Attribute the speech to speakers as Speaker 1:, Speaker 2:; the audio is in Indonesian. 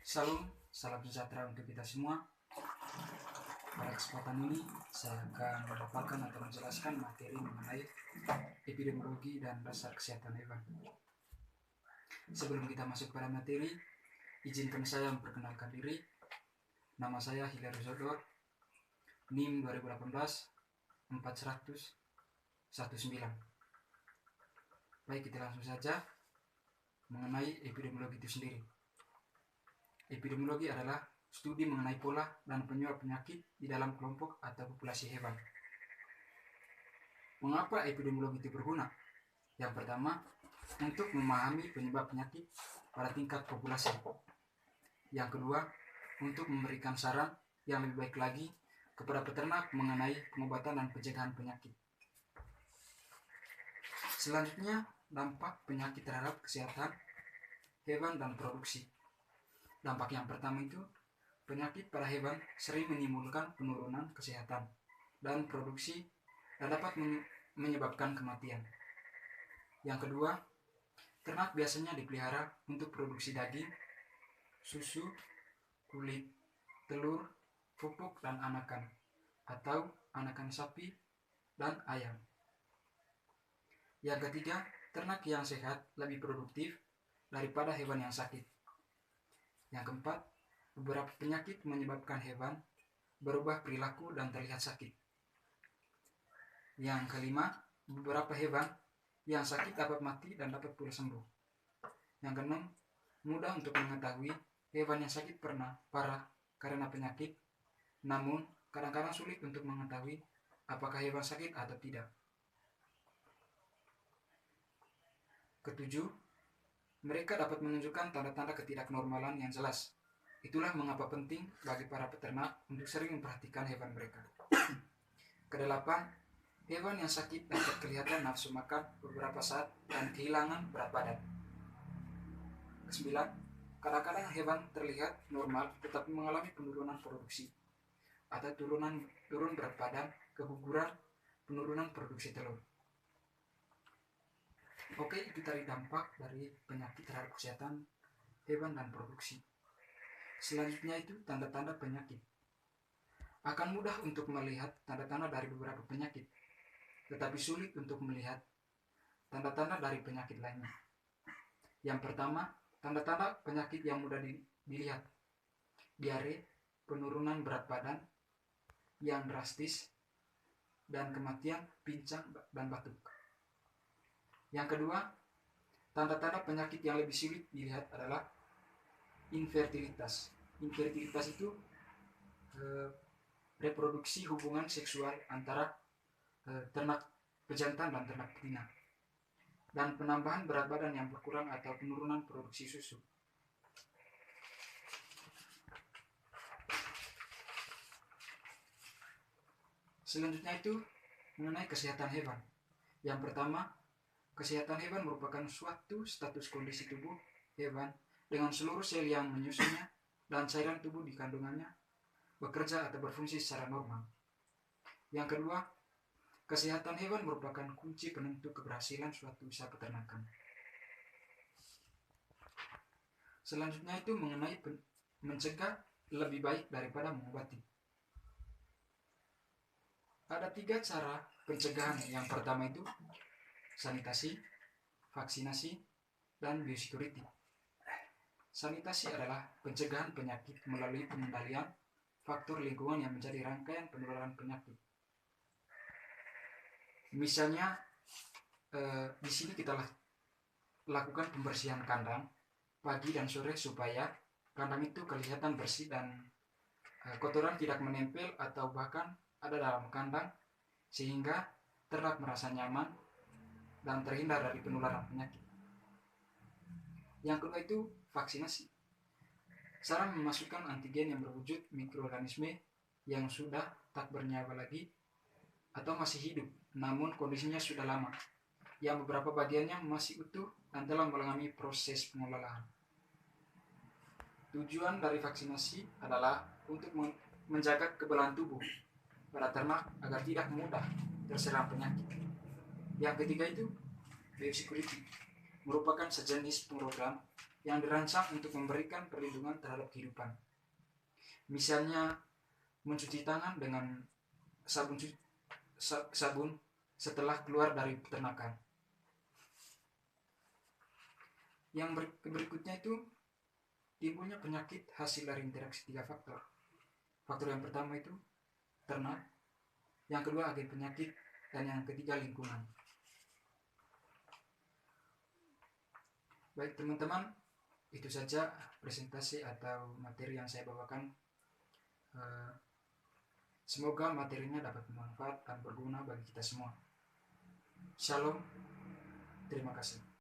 Speaker 1: Salam, salam sejahtera untuk kita semua. Pada kesempatan ini, saya akan memaparkan atau menjelaskan materi mengenai epidemiologi dan dasar kesehatan hewan. Sebelum kita masuk pada materi, izinkan saya memperkenalkan diri. Nama saya Hilary Zodor, NIM 2018 419. Baik, kita langsung saja mengenai epidemiologi itu sendiri. Epidemiologi adalah studi mengenai pola dan penyebab penyakit di dalam kelompok atau populasi hewan. Mengapa epidemiologi itu berguna? Yang pertama, untuk memahami penyebab penyakit pada tingkat populasi. Yang kedua, untuk memberikan saran yang lebih baik lagi kepada peternak mengenai pengobatan dan pencegahan penyakit. Selanjutnya, dampak penyakit terhadap kesehatan hewan dan produksi. Dampak yang pertama itu, penyakit pada hewan sering menimbulkan penurunan kesehatan dan produksi dan dapat menyebabkan kematian. Yang kedua, ternak biasanya dipelihara untuk produksi daging, susu, kulit, telur, pupuk, dan anakan, atau anakan sapi dan ayam. Yang ketiga, ternak yang sehat lebih produktif daripada hewan yang sakit. Yang keempat, beberapa penyakit menyebabkan hewan berubah perilaku dan terlihat sakit. Yang kelima, beberapa hewan yang sakit dapat mati dan dapat pula sembuh. Yang keenam, mudah untuk mengetahui hewan yang sakit parah karena penyakit, namun kadang-kadang sulit untuk mengetahui apakah hewan sakit atau tidak. Ketujuh, mereka dapat menunjukkan tanda-tanda ketidaknormalan yang jelas. Itulah mengapa penting bagi para peternak untuk sering memperhatikan hewan mereka. Kedelapan, hewan yang sakit dapat kelihatan nafsu makan beberapa saat dan kehilangan berat badan. Kesembilan, kadang-kadang hewan terlihat normal tetapi mengalami penurunan produksi atau turun berat badan, keguguran, penurunan produksi telur. Oke, itu tadi dampak dari penyakit terhadap kesehatan hewan dan produksi. Selanjutnya itu tanda-tanda penyakit. Akan mudah untuk melihat tanda-tanda dari beberapa penyakit, tetapi sulit untuk melihat tanda-tanda dari penyakit lainnya. Yang pertama, tanda-tanda penyakit yang mudah dilihat. Diare, penurunan berat badan yang drastis, dan kematian, pincang, dan batuk. Yang kedua, tanda-tanda penyakit yang lebih sulit dilihat adalah infertilitas. Infertilitas itu reproduksi hubungan seksual antara ternak pejantan dan ternak betina, dan penambahan berat badan yang berkurang atau penurunan produksi susu. Selanjutnya itu mengenai kesehatan hewan. Yang pertama, kesehatan hewan merupakan suatu status kondisi tubuh hewan dengan seluruh sel yang menyusunnya dan cairan tubuh di kandungannya bekerja atau berfungsi secara normal. Yang kedua, kesehatan hewan merupakan kunci penentu keberhasilan suatu usaha peternakan. Selanjutnya itu mengenai mencegah lebih baik daripada mengobati. Ada 3 cara pencegahan. Yang pertama itu sanitasi, vaksinasi, dan biosecurity. Sanitasi adalah pencegahan penyakit melalui pengendalian faktor lingkungan yang menjadi rangkaian penularan penyakit. Misalnya, di sini kita lakukan pembersihan kandang pagi dan sore supaya kandang itu kelihatan bersih dan kotoran tidak menempel atau bahkan ada dalam kandang, sehingga ternak merasa nyaman dan terhindar dari penularan penyakit. Yang kedua itu vaksinasi. Cara memasukkan antigen yang berwujud mikroorganisme yang sudah tak bernyawa lagi atau masih hidup namun kondisinya sudah lama, yang beberapa bagiannya masih utuh dan telah mengalami proses pengolahan. Tujuan dari vaksinasi adalah untuk menjaga kekebalan tubuh pada ternak agar tidak mudah terserang penyakit. Yang ketiga itu biosecurity, merupakan sejenis program yang dirancang untuk memberikan perlindungan terhadap kehidupan. Misalnya mencuci tangan dengan sabun setelah keluar dari peternakan. Yang berikutnya itu timbulnya penyakit hasil dari interaksi 3 faktor. Faktor yang pertama itu ternak, yang kedua agen penyakit, dan yang ketiga lingkungan. Baik teman-teman, itu saja presentasi atau materi yang saya bawakan. Semoga materinya dapat bermanfaat dan berguna bagi kita semua. Shalom, terima kasih.